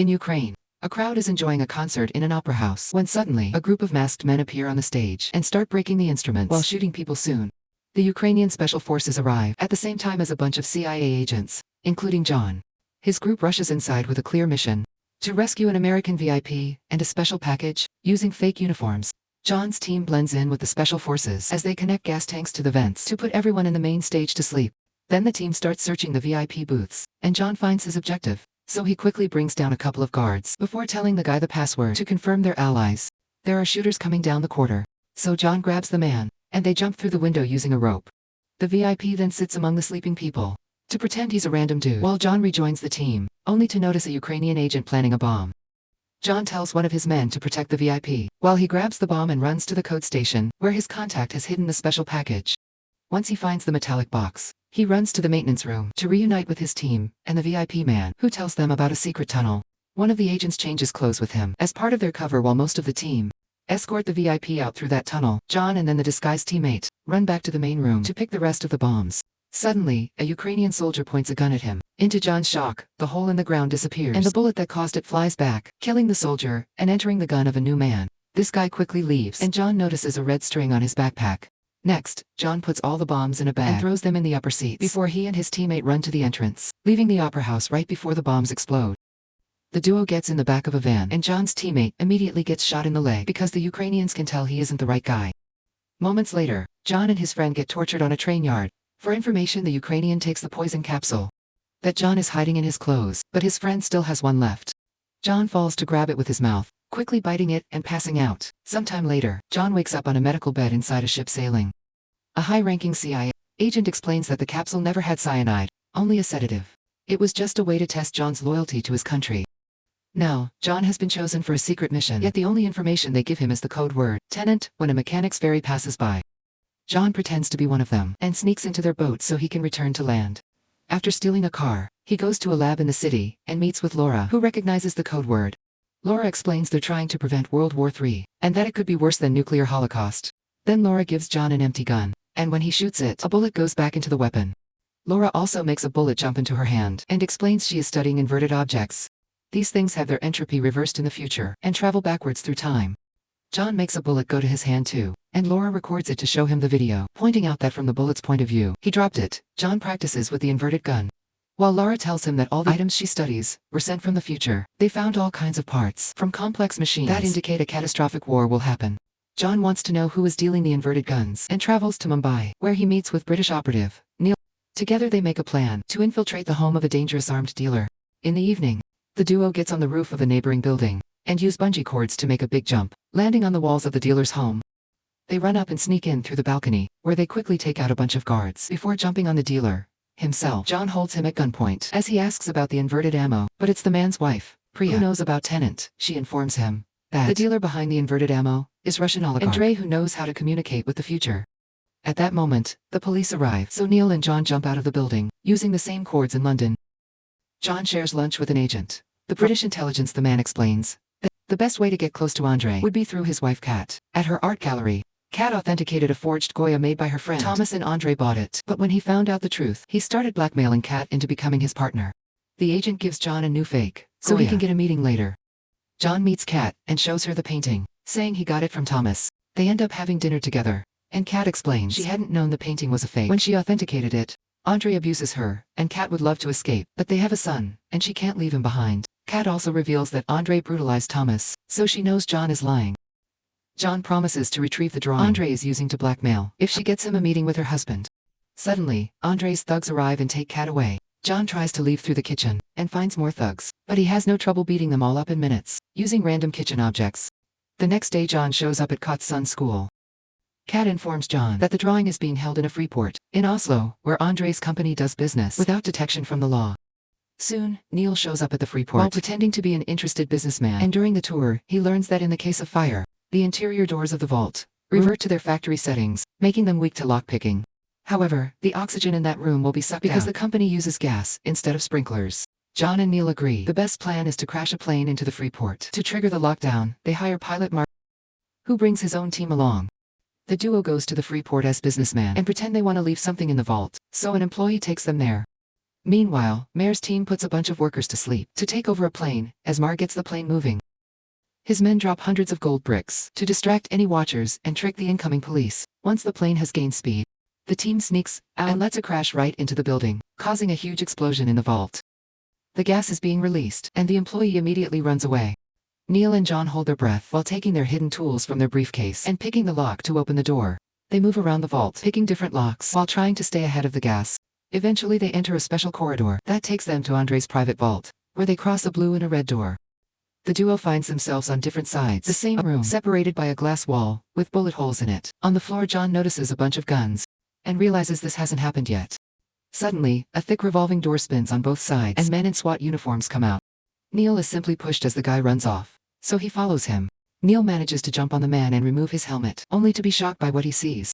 In Ukraine, a crowd is enjoying a concert in an opera house when suddenly a group of masked men appear on the stage and start breaking the instruments while shooting people. Soon, the Ukrainian special forces arrive at the same time as a bunch of CIA agents, including John. His group rushes inside with a clear mission to rescue an American VIP and a special package using fake uniforms. John's team blends in with the special forces as they connect gas tanks to the vents to put everyone in the main stage to sleep. Then the team starts searching the VIP booths, and John finds his objective. So he quickly brings down a couple of guards before telling the guy the password to confirm they're allies. There are shooters coming down the corridor, so John grabs the man, and they jump through the window using a rope. The VIP then sits among the sleeping people to pretend he's a random dude while John rejoins the team, only to notice a Ukrainian agent planning a bomb. John tells one of his men to protect the VIP, while he grabs the bomb and runs to the code station, where his contact has hidden the special package. Once he finds the metallic box, he runs to the maintenance room to reunite with his team and the VIP man, who tells them about a secret tunnel. One of the agents changes clothes with him as part of their cover while most of the team escort the VIP out through that tunnel. John and then the disguised teammate run back to the main room to pick the rest of the bombs. Suddenly, a Ukrainian soldier points a gun at him. Into John's shock, the hole in the ground disappears, and the bullet that caused it flies back, killing the soldier and entering the gun of a new man. This guy quickly leaves, and John notices a red string on his backpack. Next, John puts all the bombs in a bag and throws them in the upper seats before he and his teammate run to the entrance, leaving the opera house right before the bombs explode. The duo gets in the back of a van, and John's teammate immediately gets shot in the leg because the Ukrainians can tell he isn't the right guy. Moments later, John and his friend get tortured on a train yard. For information, the Ukrainian takes the poison capsule that John is hiding in his clothes, but his friend still has one left. John falls to grab it with his mouth, quickly biting it and passing out. Sometime later, John wakes up on a medical bed inside a ship sailing. A high-ranking CIA agent explains that the capsule never had cyanide, only a sedative. It was just a way to test John's loyalty to his country. Now, John has been chosen for a secret mission, yet the only information they give him is the code word, TENET, when a mechanic's ferry passes by. John pretends to be one of them and sneaks into their boat so he can return to land. After stealing a car, he goes to a lab in the city and meets with Laura, who recognizes the code word. Laura explains they're trying to prevent World War III, and that it could be worse than nuclear holocaust. Then Laura gives John an empty gun, and when he shoots it, a bullet goes back into the weapon. Laura also makes a bullet jump into her hand and explains she is studying inverted objects. These things have their entropy reversed in the future and travel backwards through time. John makes a bullet go to his hand too, and Laura records it to show him the video, pointing out that from the bullet's point of view, he dropped it. John practices with the inverted gun, while Laura tells him that all the items she studies were sent from the future. They found all kinds of parts from complex machines that indicate a catastrophic war will happen. John wants to know who is dealing the inverted guns and travels to Mumbai, where he meets with British operative Neil. Together they make a plan to infiltrate the home of a dangerous armed dealer. In the evening, the duo gets on the roof of a neighboring building and use bungee cords to make a big jump, landing on the walls of the dealer's home. They run up and sneak in through the balcony, where they quickly take out a bunch of guards before jumping on the dealer himself. John holds him at gunpoint as he asks about the inverted ammo, but it's the man's wife, Priya, who knows about TENET. She informs him that the dealer behind the inverted ammo is Russian oligarch Andrei, who knows how to communicate with the future. At that moment, the police arrive, so Neil and John jump out of the building, using the same cords in London. John shares lunch with an agent, the British intelligence. The man explains that the best way to get close to Andrei would be through his wife Kat. At her art gallery, Kat authenticated a forged Goya made by her friend Thomas, and Andrei bought it. But when he found out the truth, he started blackmailing Kat into becoming his partner. The agent gives John a new fake, so he can get a meeting later. John meets Kat and shows her the painting, saying he got it from Thomas. They end up having dinner together, and Kat explains she hadn't known the painting was a fake when she authenticated it. Andrei abuses her, and Kat would love to escape, but they have a son, and she can't leave him behind. Kat also reveals that Andrei brutalized Thomas, so she knows John is lying. John promises to retrieve the drawing Andrei is using to blackmail if she gets him a meeting with her husband. Suddenly, Andrei's thugs arrive and take Kat away. John tries to leave through the kitchen and finds more thugs, but he has no trouble beating them all up in minutes, using random kitchen objects. The next day, John shows up at Kat's son's school. Kat informs John that the drawing is being held in a free port in Oslo, where Andrei's company does business without detection from the law. Soon, Neil shows up at the free port while pretending to be an interested businessman, and during the tour, he learns that in the case of fire, the interior doors of the vault revert to their factory settings, making them weak to lockpicking. However, the oxygen in that room will be sucked because the company uses gas instead of sprinklers. John and Neil agree the best plan is to crash a plane into the free port. To trigger the lockdown, they hire pilot Mark, who brings his own team along. The duo goes to the free port as businessman and pretend they want to leave something in the vault, so an employee takes them there. Meanwhile, Mayor's team puts a bunch of workers to sleep to take over a plane, as Mar gets the plane moving. His men drop hundreds of gold bricks to distract any watchers and trick the incoming police. Once the plane has gained speed, the team sneaks out and lets it crash right into the building, causing a huge explosion in the vault. The gas is being released, and the employee immediately runs away. Neil and John hold their breath while taking their hidden tools from their briefcase and picking the lock to open the door. They move around the vault, picking different locks while trying to stay ahead of the gas. Eventually they enter a special corridor that takes them to Andre's private vault, where they cross a blue and a red door. The duo finds themselves on different sides, the same room, separated by a glass wall, with bullet holes in it. On the floor, John notices a bunch of guns, and realizes this hasn't happened yet. Suddenly, a thick revolving door spins on both sides, and men in SWAT uniforms come out. Neil is simply pushed as the guy runs off, so he follows him. Neil manages to jump on the man and remove his helmet, only to be shocked by what he sees.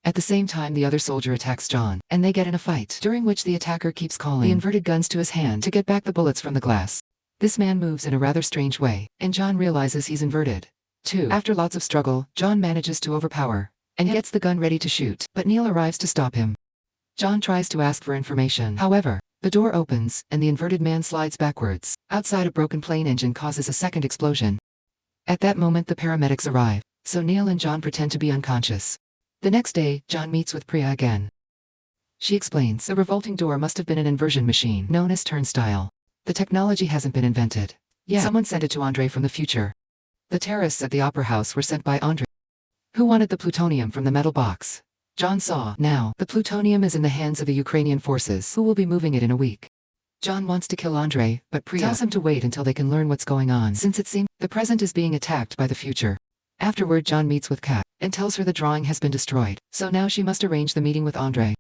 At the same time, the other soldier attacks John, and they get in a fight, during which the attacker keeps calling the inverted guns to his hand to get back the bullets from the glass. This man moves in a rather strange way, and John realizes he's inverted, too. After lots of struggle, John manages to overpower, and gets the gun ready to shoot, but Neil arrives to stop him. John tries to ask for information. However, the door opens, and the inverted man slides backwards. Outside, a broken plane engine causes a second explosion. At that moment, the paramedics arrive, so Neil and John pretend to be unconscious. The next day, John meets with Priya again. She explains the revolting door must have been an inversion machine, known as turnstile. The technology hasn't been invented yet. Someone sent it to Andre from the future. The terrorists at the opera house were sent by Andre, who wanted the plutonium from the metal box. John saw, now, the plutonium is in the hands of the Ukrainian forces, who will be moving it in a week. John wants to kill Andre, but Priya tells him to wait until they can learn what's going on, since it seems the present is being attacked by the future. Afterward, John meets with Kat, and tells her the drawing has been destroyed, so now she must arrange the meeting with Andre.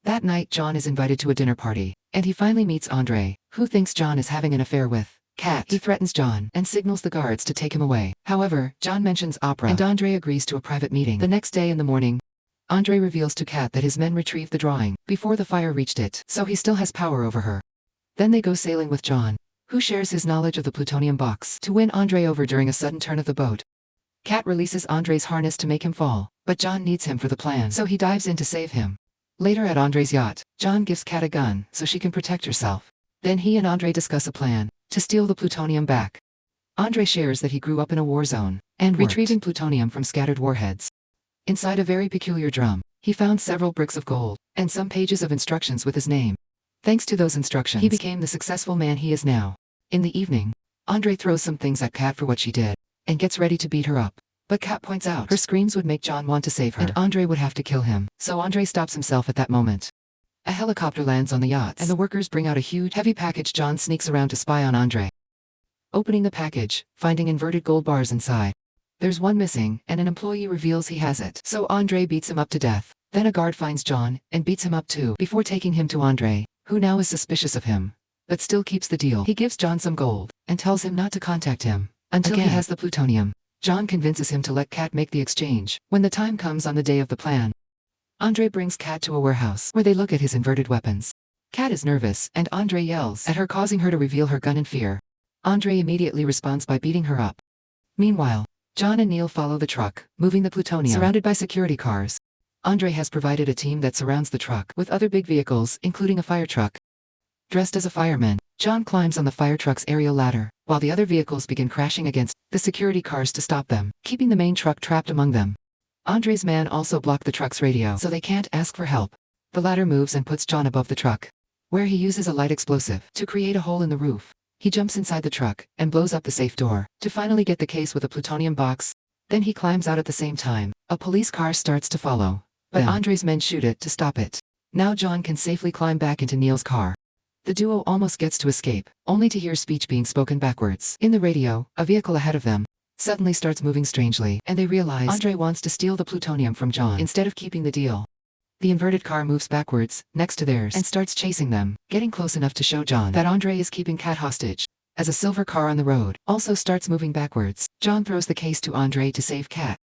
That night, John is invited to a dinner party, and he finally meets Andre, who thinks John is having an affair with Kat. He threatens John, and signals the guards to take him away. However, John mentions opera, and Andre agrees to a private meeting. The next day in the morning, Andre reveals to Kat that his men retrieved the drawing before the fire reached it, so he still has power over her. Then they go sailing with John, who shares his knowledge of the plutonium box to win Andre over during a sudden turn of the boat. Kat releases Andre's harness to make him fall, but John needs him for the plan, so he dives in to save him. Later at Andre's yacht, John gives Kat a gun so she can protect herself. Then he and Andre discuss a plan to steal the plutonium back. Andre shares that he grew up in a war zone and retrieving plutonium from scattered warheads. Inside a very peculiar drum, he found several bricks of gold and some pages of instructions with his name. Thanks to those instructions, he became the successful man he is now. In the evening, Andre throws some things at Kat for what she did and gets ready to beat her up. But Kat points out her screams would make John want to save her, and Andre would have to kill him, so Andre stops himself at that moment. A helicopter lands on the yachts, and the workers bring out a huge, heavy package. John sneaks around to spy on Andre, opening the package, finding inverted gold bars inside. There's one missing, and an employee reveals he has it, so Andre beats him up to death. Then a guard finds John, and beats him up too, before taking him to Andre, who now is suspicious of him, but still keeps the deal. He gives John some gold, and tells him not to contact him until he has the plutonium. John convinces him to let Kat make the exchange when the time comes on the day of the plan. Andre brings Kat to a warehouse where they look at his inverted weapons. Kat is nervous, and Andre yells at her, causing her to reveal her gun in fear. Andre immediately responds by beating her up. Meanwhile, John and Neil follow the truck, moving the plutonium, surrounded by security cars. Andre has provided a team that surrounds the truck with other big vehicles, including a fire truck. Dressed as a fireman, John climbs on the fire truck's aerial ladder, while the other vehicles begin crashing against the security cars to stop them, keeping the main truck trapped among them. Andre's man also blocked the truck's radio so they can't ask for help. The ladder moves and puts John above the truck, where he uses a light explosive to create a hole in the roof. He jumps inside the truck and blows up the safe door to finally get the case with a plutonium box. Then he climbs out at the same time. A police car starts to follow, but Andre's men shoot it to stop it. Now John can safely climb back into Neil's car. The duo almost gets to escape, only to hear speech being spoken backwards. In the radio, a vehicle ahead of them suddenly starts moving strangely, and they realize Andre wants to steal the plutonium from John instead of keeping the deal. The inverted car moves backwards, next to theirs, and starts chasing them, getting close enough to show John that Andre is keeping Kat hostage. As a silver car on the road also starts moving backwards, John throws the case to Andre to save Kat.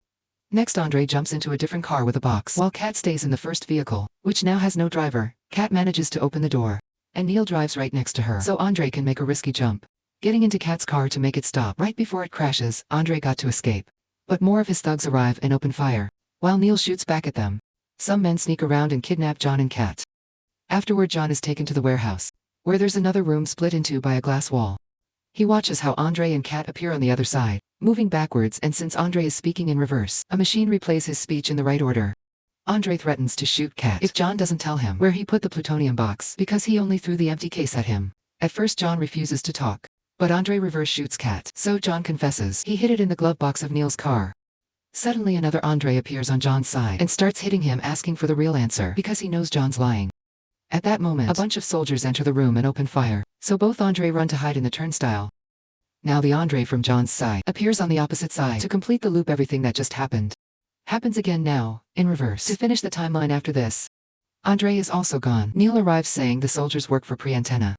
Next, Andre jumps into a different car with a box, while Kat stays in the first vehicle, which now has no driver. Kat manages to open the door, and Neil drives right next to her, so Andre can make a risky jump, getting into Kat's car to make it stop. Right before it crashes, Andre got to escape, but more of his thugs arrive and open fire, while Neil shoots back at them. Some men sneak around and kidnap John and Kat. Afterward, John is taken to the warehouse, where there's another room split in two by a glass wall. He watches how Andre and Kat appear on the other side, moving backwards, and since Andre is speaking in reverse, a machine replays his speech in the right order. Andre threatens to shoot Kat if John doesn't tell him where he put the plutonium box because he only threw the empty case at him. At first, John refuses to talk, but Andre reverse shoots Kat, so John confesses he hid it in the glove box of Neil's car. Suddenly, another Andre appears on John's side and starts hitting him, asking for the real answer because he knows John's lying. At that moment, a bunch of soldiers enter the room and open fire, so both Andre run to hide in the turnstile. Now the Andre from John's side appears on the opposite side to complete the loop. Everything that just happened happens again now, in reverse. To finish the timeline after this, Andre is also gone. Neil arrives saying the soldiers work for Pre-Antenna.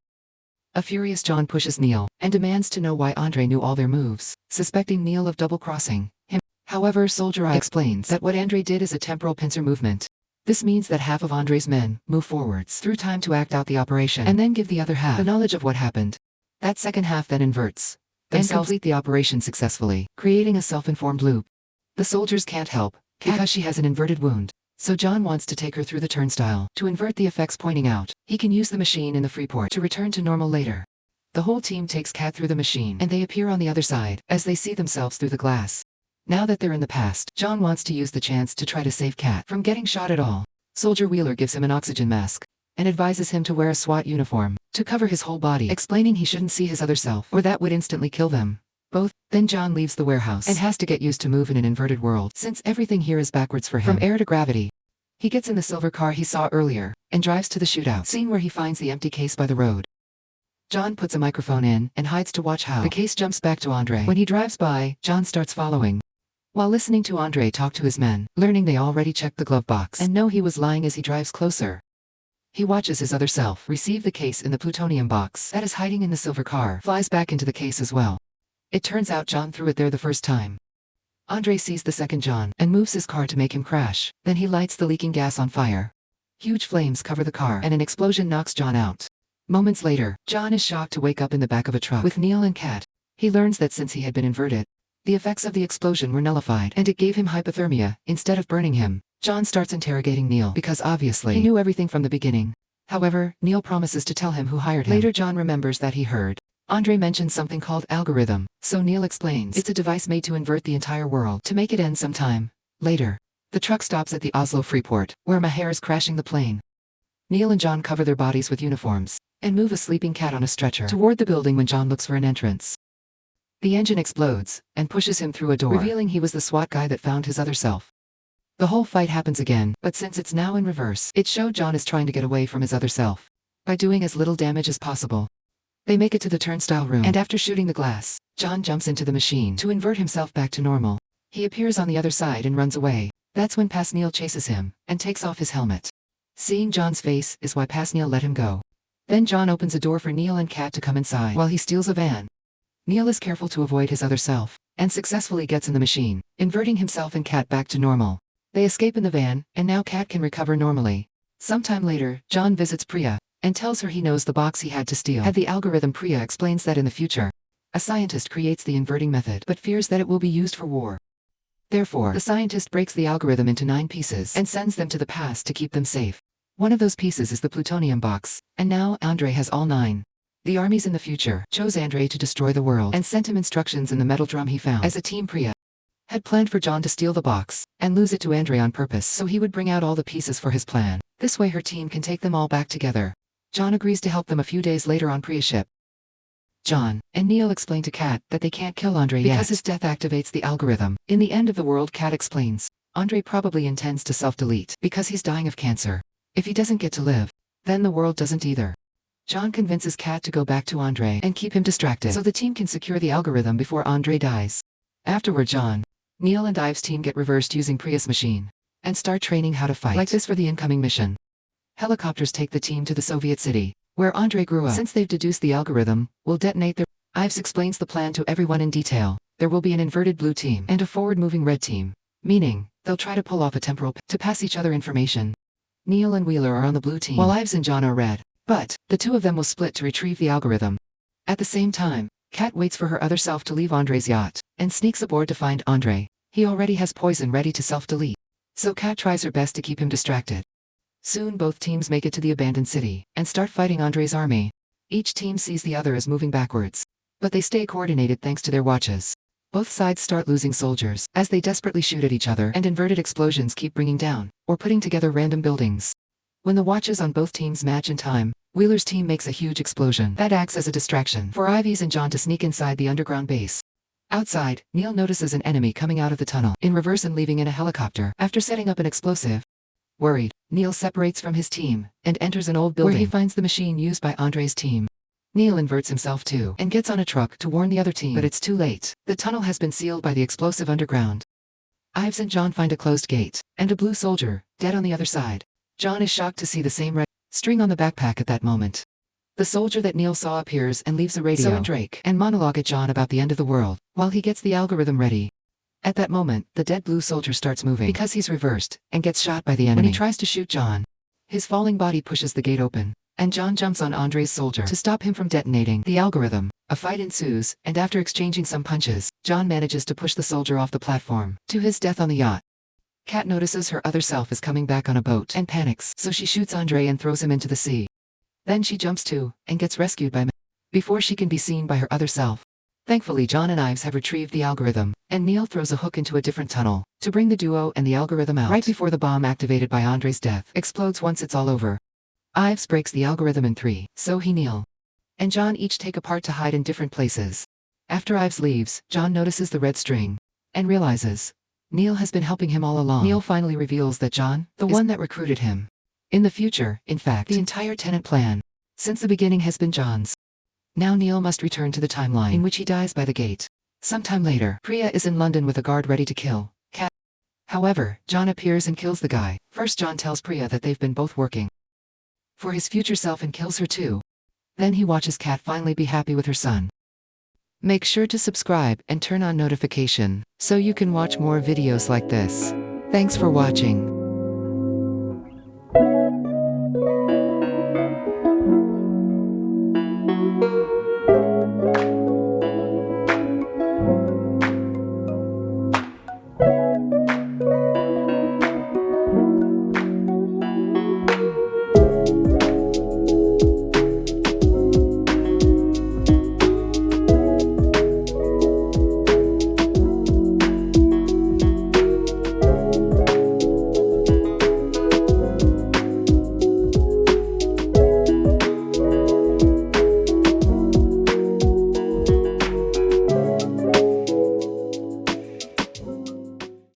A furious John pushes Neil and demands to know why Andre knew all their moves, suspecting Neil of double-crossing him. However, Soldier I explains that what Andre did is a temporal pincer movement. This means that half of Andre's men move forwards through time to act out the operation and then give the other half the knowledge of what happened. That second half then inverts and complete the operation successfully, creating a self-informed loop. The soldiers can't help because she has an inverted wound, so John wants to take her through the turnstile to invert the effects, pointing out he can use the machine in the Freeport to return to normal later. The whole team takes Kat through the machine and they appear on the other side as they see themselves through the glass. Now that they're in the past, John wants to use the chance to try to save Kat from getting shot at all. Soldier Wheeler gives him an oxygen mask and advises him to wear a SWAT uniform to cover his whole body, explaining he shouldn't see his other self or that would instantly kill them both. Then John leaves the warehouse and has to get used to move in an inverted world since everything here is backwards for him, from air to gravity. He gets in the silver car he saw earlier and drives to the shootout scene where he finds the empty case by the road. John puts a microphone in and hides to watch how the case jumps back to Andre. When he drives by, John starts following, while listening to Andre talk to his men, learning they already checked the glove box and know he was lying as he drives closer. He watches his other self receive the case in the plutonium box that is hiding in the silver car, flies back into the case as well. It turns out John threw it there the first time. Andre sees the second John and moves his car to make him crash. Then he lights the leaking gas on fire. Huge flames cover the car and an explosion knocks John out. Moments later, John is shocked to wake up in the back of a truck with Neil and Kat. He learns that since he had been inverted, the effects of the explosion were nullified and it gave him hypothermia instead of burning him. John starts interrogating Neil because obviously he knew everything from the beginning. However, Neil promises to tell him who hired him. Later, John remembers that he heard Andre mentioned something called algorithm, so Neil explains it's a device made to invert the entire world to make it end sometime later. The truck stops at the Oslo Freeport, where Maher is crashing the plane. Neil and John cover their bodies with uniforms and move a sleeping Kat on a stretcher toward the building when John looks for an entrance. The engine explodes and pushes him through a door, revealing he was the SWAT guy that found his other self. The whole fight happens again, but since it's now in reverse, it showed John is trying to get away from his other self by doing as little damage as possible. They make it to the turnstile room, and after shooting the glass, John jumps into the machine to invert himself back to normal. He appears on the other side and runs away. That's when Pasneal chases him and takes off his helmet. Seeing John's face is why Pasneal let him go. Then John opens a door for Neil and Kat to come inside while he steals a van. Neil is careful to avoid his other self and successfully gets in the machine, inverting himself and Kat back to normal. They escape in the van, and now Kat can recover normally. Sometime later, John visits Priya and tells her he knows the box he had to steal had the algorithm. Priya explains that in the future, a scientist creates the inverting method but fears that it will be used for war. Therefore, the scientist breaks the algorithm into 9 pieces and sends them to the past to keep them safe. One of those pieces is the plutonium box, and now Andre has all 9. The armies in the future chose Andre to destroy the world and sent him instructions in the metal drum he found. As a team, Priya had planned for John to steal the box and lose it to Andre on purpose so he would bring out all the pieces for his plan. This way her team can take them all back together. John agrees to help them a few days later on Priya's ship. John and Neil explain to Kat that they can't kill Andre because his death activates the algorithm. In the end of the world, Kat explains Andre probably intends to self-delete because he's dying of cancer. If he doesn't get to live, then the world doesn't either. John convinces Kat to go back to Andre and keep him distracted so the team can secure the algorithm before Andre dies. Afterward, John, Neil and Ives' team get reversed using Priya's machine and start training how to fight like this for the incoming mission. Helicopters take the team to the Soviet city, where Andre grew up. Since they've deduced the algorithm will detonate their... Ives explains the plan to everyone in detail. There will be an inverted blue team and a forward-moving red team, meaning they'll try to pull off a temporal to pass each other information. Neil and Wheeler are on the blue team, while Ives and John are red. But the two of them will split to retrieve the algorithm. At the same time, Kat waits for her other self to leave Andre's yacht and sneaks aboard to find Andre. He already has poison ready to self-delete, so Kat tries her best to keep him distracted. Soon both teams make it to the abandoned city and start fighting Andre's army. Each team sees the other as moving backwards, but they stay coordinated thanks to their watches. Both sides start losing soldiers as they desperately shoot at each other, and inverted explosions keep bringing down or putting together random buildings. When the watches on both teams match in time, Wheeler's team makes a huge explosion that acts as a distraction for Ivy's and John to sneak inside the underground base. Outside, Neil notices an enemy coming out of the tunnel in reverse and leaving in a helicopter after setting up an explosive. Worried, Neil separates from his team and enters an old building where he finds the machine used by Andre's team. Neil inverts himself too and gets on a truck to warn the other team, but it's too late. The tunnel has been sealed by the explosive underground. Ives and John find a closed gate and a blue soldier dead on the other side. John is shocked to see the same red string on the backpack at that moment. The soldier that Neil saw appears and leaves a radio and Drake and monologue at John about the end of the world while he gets the algorithm ready. At that moment, the dead blue soldier starts moving because he's reversed and gets shot by the enemy. When he tries to shoot John, his falling body pushes the gate open, and John jumps on Andre's soldier to stop him from detonating the algorithm. A fight ensues, and after exchanging some punches, John manages to push the soldier off the platform to his death on the yacht. Kat notices her other self is coming back on a boat and panics, so she shoots Andre and throws him into the sea. Then she jumps too and gets rescued by before she can be seen by her other self. Thankfully, John and Ives have retrieved the algorithm, and Neil throws a hook into a different tunnel to bring the duo and the algorithm out right before the bomb activated by Andre's death explodes once it's all over. Ives breaks the algorithm in 3, so Neil and John each take a part to hide in different places. After Ives leaves, John notices the red string and realizes Neil has been helping him all along. Neil finally reveals that John, the one that recruited him. In the future, in fact, the entire TENET plan, since the beginning, has been John's. Now Neil must return to the timeline in which he dies by the gate. Sometime later, Priya is in London with a guard ready to kill Kat. However, John appears and kills the guy. First, John tells Priya that they've been both working for his future self and kills her too. Then he watches Kat finally be happy with her son. Make sure to subscribe and turn on notification so you can watch more videos like this. Thanks for watching.